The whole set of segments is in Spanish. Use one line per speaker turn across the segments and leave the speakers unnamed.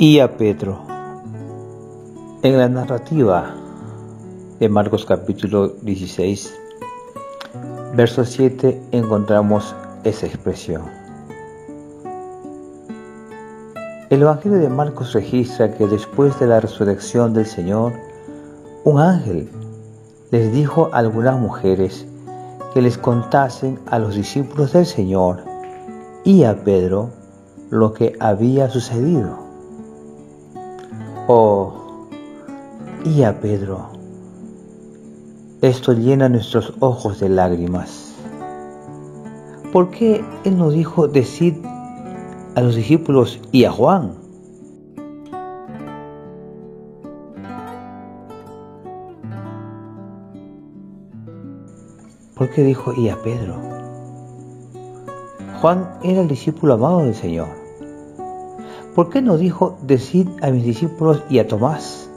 Y a Pedro. En la narrativa de Marcos capítulo 16, verso 7, encontramos esa expresión. El Evangelio de Marcos registra que después de la resurrección del Señor, un ángel les dijo a algunas mujeres que les contasen a los discípulos del Señor y a Pedro lo que había sucedido. Oh, y a Pedro. Esto llena nuestros ojos de lágrimas. ¿Por qué él no dijo decid a los discípulos y a Juan? ¿Por qué dijo y a Pedro? Juan era el discípulo amado del Señor. ¿Por qué no dijo decid a mis discípulos y a Tomás?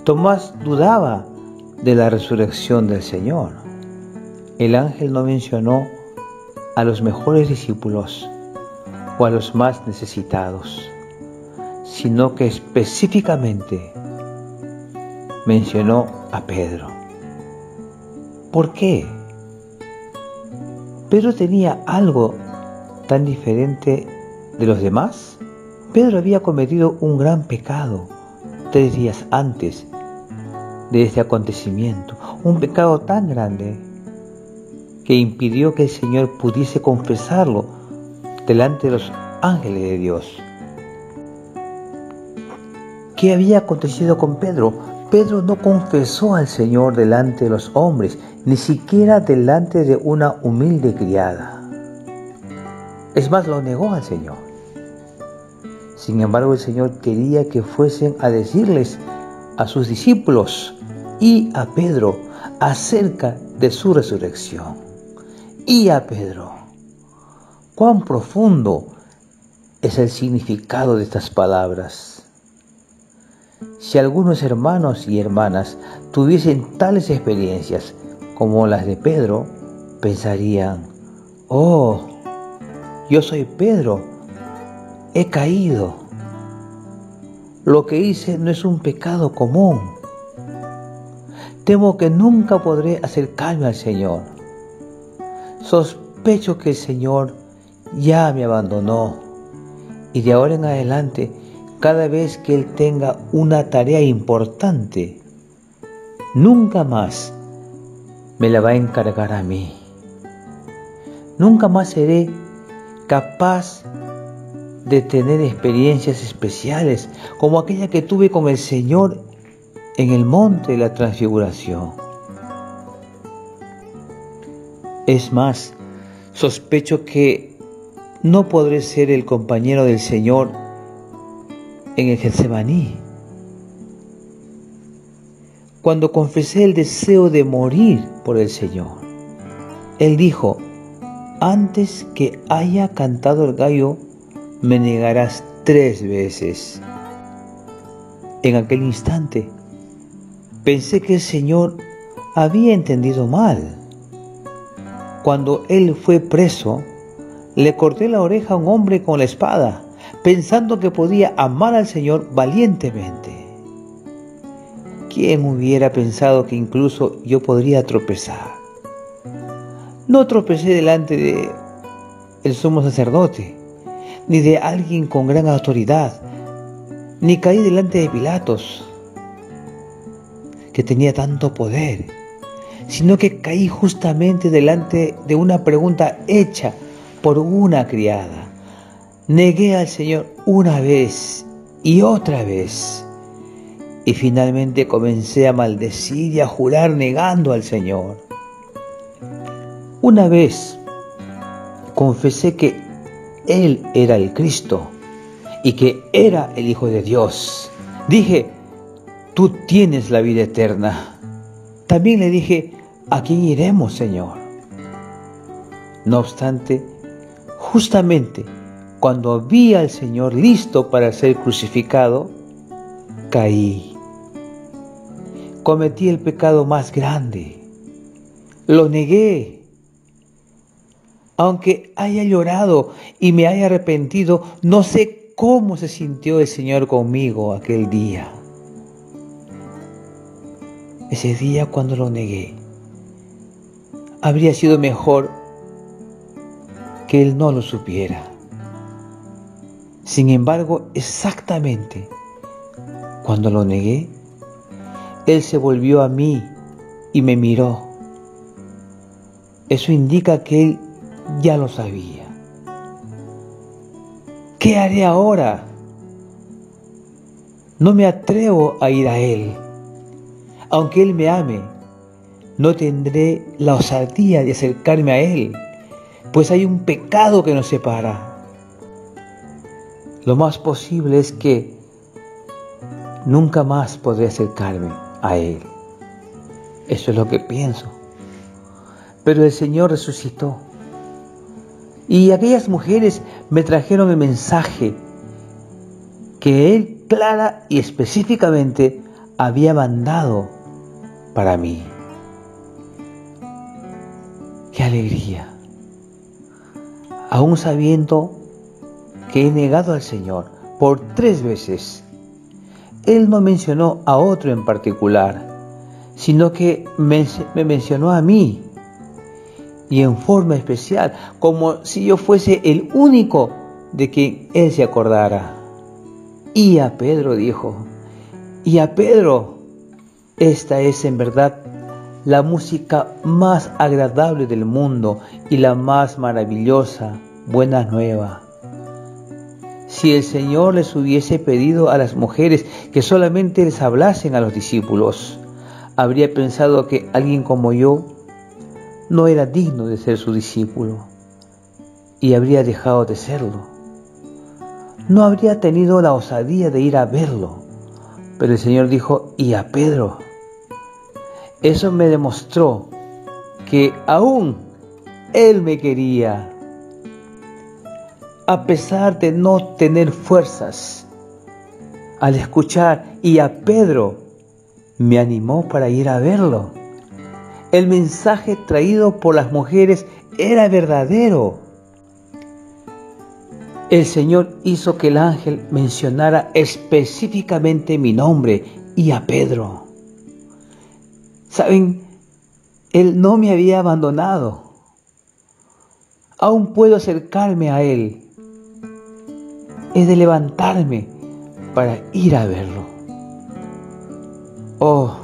Tomás dudaba de la resurrección del Señor. El ángel no mencionó a los mejores discípulos o a los más necesitados, sino que específicamente mencionó a Pedro. ¿Por qué? ¿Pedro tenía algo tan diferente de los demás? Pedro había cometido un gran pecado 3 días antes de este acontecimiento, un pecado tan grande que impidió que el Señor pudiese confesarlo delante de los ángeles de Dios. ¿Qué había acontecido con Pedro? Pedro no confesó al Señor delante de los hombres, ni siquiera delante de una humilde criada. Es más, lo negó al Señor. Sin embargo, el Señor quería que fuesen a decirles a sus discípulos y a Pedro acerca de su resurrección. Y a Pedro. Cuán profundo es el significado de estas palabras. Si algunos hermanos y hermanas tuviesen tales experiencias como las de Pedro, pensarían, oh, yo soy Pedro, he caído. Lo que hice no es un pecado común. Temo que nunca podré acercarme al Señor. Sospecho que el Señor ya me abandonó y de ahora en adelante, cada vez que Él tenga una tarea importante, nunca más me la va a encargar a mí. Nunca más seré capaz de tener experiencias especiales como aquella que tuve con el Señor en el monte de la transfiguración. Es más, sospecho que no podré ser el compañero del Señor en el Getsemaní. Cuando confesé el deseo de morir por el Señor, Él dijo, antes que haya cantado el gallo, me negarás 3 veces. En aquel instante, pensé que el Señor había entendido mal. Cuando Él fue preso, le corté la oreja a un hombre con la espada, pensando que podía amar al Señor valientemente. ¿Quién hubiera pensado que incluso yo podría tropezar? No tropecé delante del sumo sacerdote, ni de alguien con gran autoridad, ni caí delante de Pilatos, que tenía tanto poder, sino que caí justamente delante de una pregunta hecha por una criada. Negué al Señor una vez y otra vez, y finalmente comencé a maldecir y a jurar negando al Señor. Una vez confesé que Él era el Cristo y que era el Hijo de Dios. Dije, tú tienes la vida eterna. También le dije, ¿a quién iremos, Señor? No obstante, justamente cuando vi al Señor listo para ser crucificado, caí. Cometí el pecado más grande. lo negué. Aunque haya llorado y me haya arrepentido, no sé cómo se sintió el Señor conmigo aquel día. Ese día cuando lo negué, habría sido mejor que Él no lo supiera. Sin embargo, exactamente cuando lo negué, Él se volvió a mí y me miró. Eso indica que Él ya lo sabía. ¿Qué haré ahora? No me atrevo a ir a Él. Aunque Él me ame, no tendré la osadía de acercarme a Él, pues hay un pecado que nos separa. Lo más posible es que nunca más podré acercarme a Él. Eso es lo que pienso. Pero el Señor resucitó. Y aquellas mujeres me trajeron el mensaje que Él clara y específicamente había mandado para mí. ¡Qué alegría! Aún sabiendo que he negado al Señor por 3 veces, Él no mencionó a otro en particular, sino que me mencionó a mí, y en forma especial, como si yo fuese el único de quien Él se acordara. Y a Pedro dijo, y a Pedro, esta es en verdad la música más agradable del mundo y la más maravillosa, buena nueva. Si el Señor les hubiese pedido a las mujeres que solamente les hablasen a los discípulos, habría pensado que alguien como yo no era digno de ser su discípulo y habría dejado de serlo. No habría tenido la osadía de ir a verlo, pero el Señor dijo, y a Pedro. Eso me demostró que aún Él me quería. A pesar de no tener fuerzas, al escuchar y a Pedro, me animó para ir a verlo. El mensaje traído por las mujeres era verdadero. El Señor hizo que el ángel mencionara específicamente mi nombre y a Pedro. ¿Saben? Él no me había abandonado. Aún puedo acercarme a Él. He de levantarme para ir a verlo. Oh,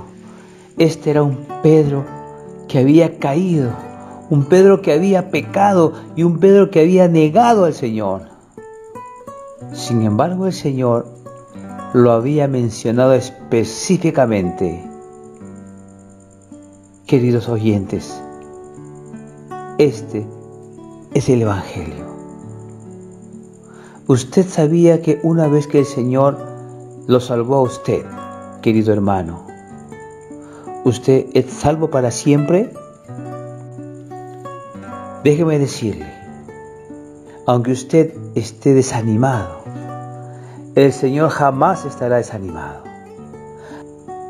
este era un Pedro que había caído, un Pedro que había pecado y un Pedro que había negado al Señor. Sin embargo, el Señor lo había mencionado específicamente. Queridos oyentes, este es el Evangelio. Usted sabía que una vez que el Señor lo salvó a usted, querido hermano, ¿usted es salvo para siempre? Déjeme decirle, aunque usted esté desanimado, el Señor jamás estará desanimado.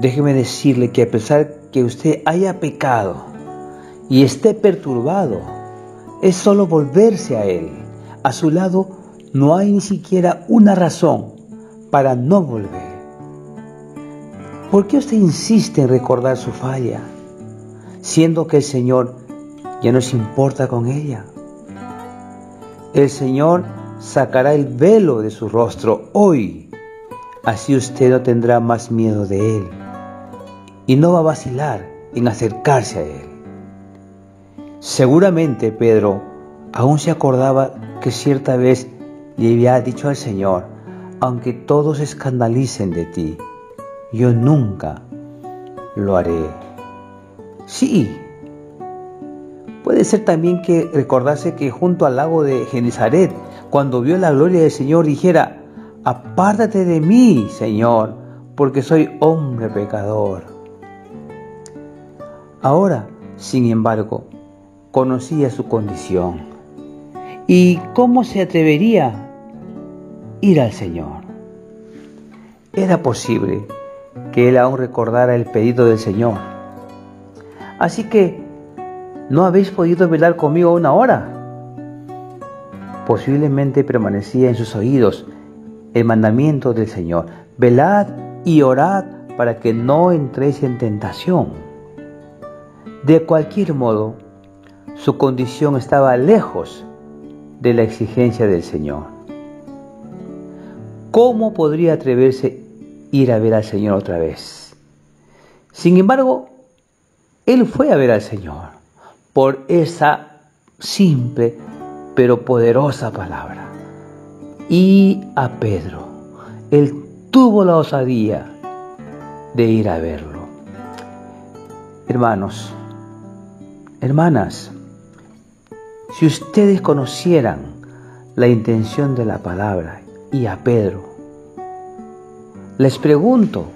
Déjeme decirle que a pesar que usted haya pecado y esté perturbado, es solo volverse a Él. A su lado no hay ni siquiera una razón para no volver. ¿Por qué usted insiste en recordar su falla, siendo que el Señor ya no se importa con ella? El Señor sacará el velo de su rostro hoy, así usted no tendrá más miedo de Él y no va a vacilar en acercarse a Él. Seguramente Pedro aún se acordaba que cierta vez le había dicho al Señor, aunque todos se escandalicen de ti, yo nunca lo haré. Sí, puede ser también que recordase que junto al lago de Genesaret, cuando vio la gloria del Señor, dijera, apártate de mí, Señor, porque soy hombre pecador. Ahora, sin embargo, conocía su condición. ¿Y cómo se atrevería a ir al Señor? Era posible que él aún recordara el pedido del Señor. Así que ¿no habéis podido velar conmigo 1 hora? Posiblemente permanecía en sus oídos el mandamiento del Señor: velad y orad para que no entréis en tentación. De cualquier modo, su condición estaba lejos de la exigencia del Señor. ¿Cómo podría atreverse a ir a ver al Señor otra vez? Sin embargo, él fue a ver al Señor por esa simple pero poderosa palabra. Y a Pedro, él tuvo la osadía de ir a verlo. Hermanos, hermanas, si ustedes conocieran la intención de la palabra y a Pedro, les pregunto,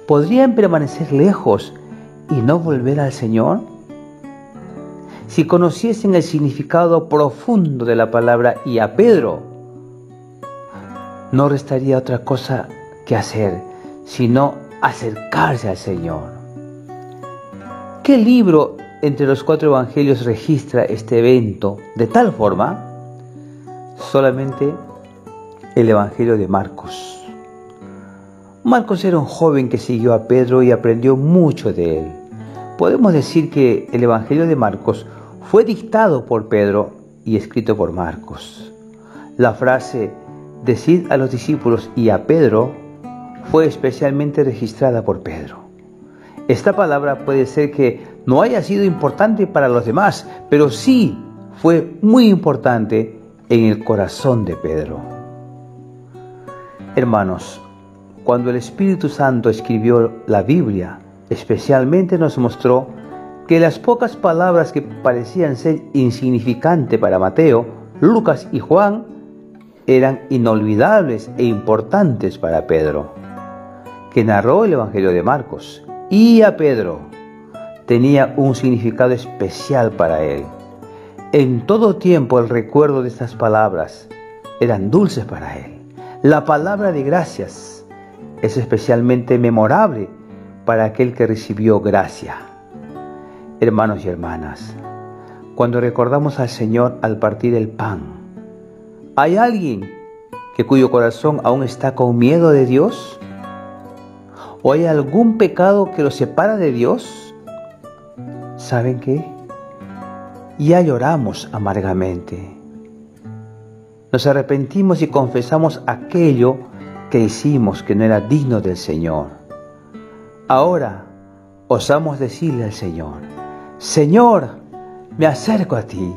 ¿podrían permanecer lejos y no volver al Señor? Si conociesen el significado profundo de la palabra y a Pedro, no restaría otra cosa que hacer, sino acercarse al Señor. ¿Qué libro entre los 4 evangelios registra este evento de tal forma? Solamente el Evangelio de Marcos. Marcos era un joven que siguió a Pedro y aprendió mucho de él. Podemos decir que el Evangelio de Marcos fue dictado por Pedro y escrito por Marcos. La frase «decid a los discípulos y a Pedro» fue especialmente registrada por Pedro. Esta palabra puede ser que no haya sido importante para los demás, pero sí fue muy importante en el corazón de Pedro. Hermanos, cuando el Espíritu Santo escribió la Biblia, especialmente nos mostró que las pocas palabras que parecían ser insignificantes para Mateo, Lucas y Juan eran inolvidables e importantes para Pedro, que narró el Evangelio de Marcos. Y a Pedro tenía un significado especial para él. En todo tiempo el recuerdo de estas palabras eran dulces para él. La palabra de gracias es especialmente memorable para aquel que recibió gracia. Hermanos y hermanas, cuando recordamos al Señor al partir el pan, ¿hay alguien cuyo corazón aún está con miedo de Dios? ¿O hay algún pecado que lo separa de Dios? ¿Saben qué? Ya lloramos amargamente. Nos arrepentimos y confesamos aquello que hicimos que no era digno del Señor. Ahora osamos decirle al Señor: Señor, me acerco a ti.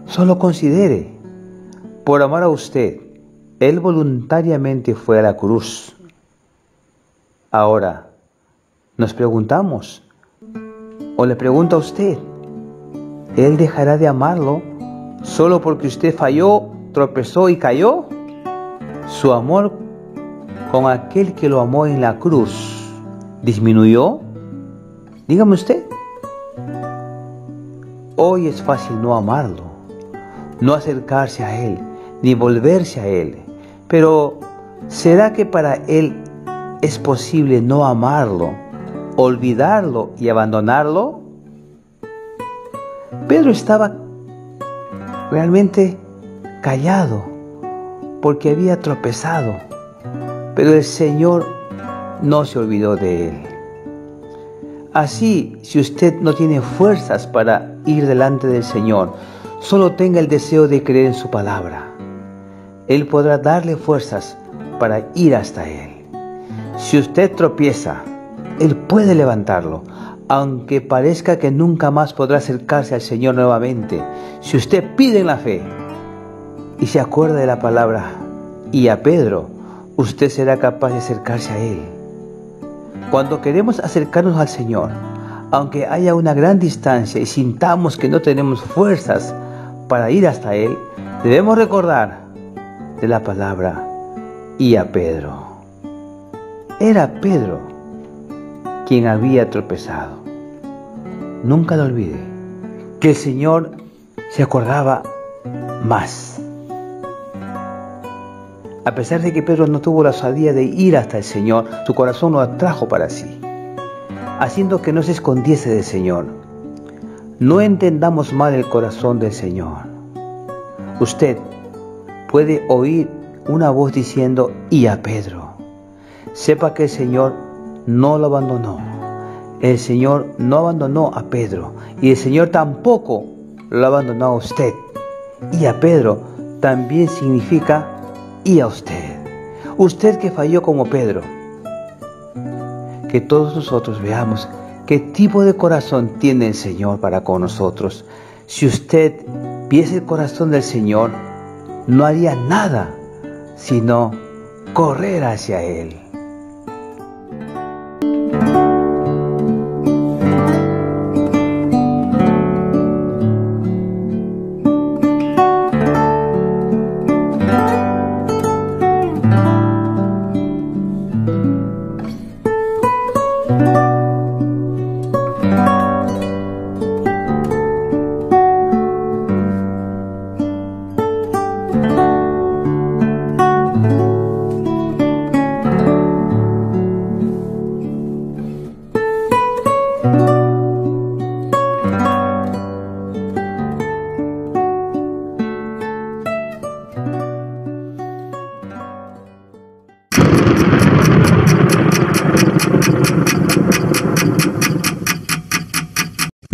Solo considere, por amor a usted, Él voluntariamente fue a la cruz. Ahora nos preguntamos, o le pregunto a usted, ¿Él dejará de amarlo solo porque usted falló, tropezó y cayó? ¿Su amor con aquel que lo amó en la cruz disminuyó? Dígame usted. Hoy es fácil no amarlo, no acercarse a Él, ni volverse a Él. Pero, ¿será que para Él es posible no amarlo, olvidarlo y abandonarlo? Pedro estaba realmente callado porque había tropezado, pero el Señor no se olvidó de él. Así, si usted no tiene fuerzas para ir delante del Señor, solo tenga el deseo de creer en su palabra. Él podrá darle fuerzas para ir hasta Él. Si usted tropieza, Él puede levantarlo, aunque parezca que nunca más podrá acercarse al Señor nuevamente. Si usted pide en la fe y se acuerda de la palabra y a Pedro, usted será capaz de acercarse a Él. Cuando queremos acercarnos al Señor, aunque haya una gran distancia y sintamos que no tenemos fuerzas para ir hasta Él, debemos recordar de la palabra y a Pedro. Era Pedro quien había tropezado. Nunca lo olvide, que el Señor se acordaba más. A pesar de que Pedro no tuvo la osadía de ir hasta el Señor, su corazón lo atrajo para sí, haciendo que no se escondiese del Señor. No entendamos mal el corazón del Señor. Usted puede oír una voz diciendo, y a Pedro. Sepa que el Señor no lo abandonó. El Señor no abandonó a Pedro. Y el Señor tampoco lo abandonó a usted. Y a Pedro también significa y a usted. Usted que falló como Pedro. Que todos nosotros veamos qué tipo de corazón tiene el Señor para con nosotros. Si usted viese el corazón del Señor, no haría nada sino correr hacia Él.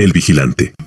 El Vigilante.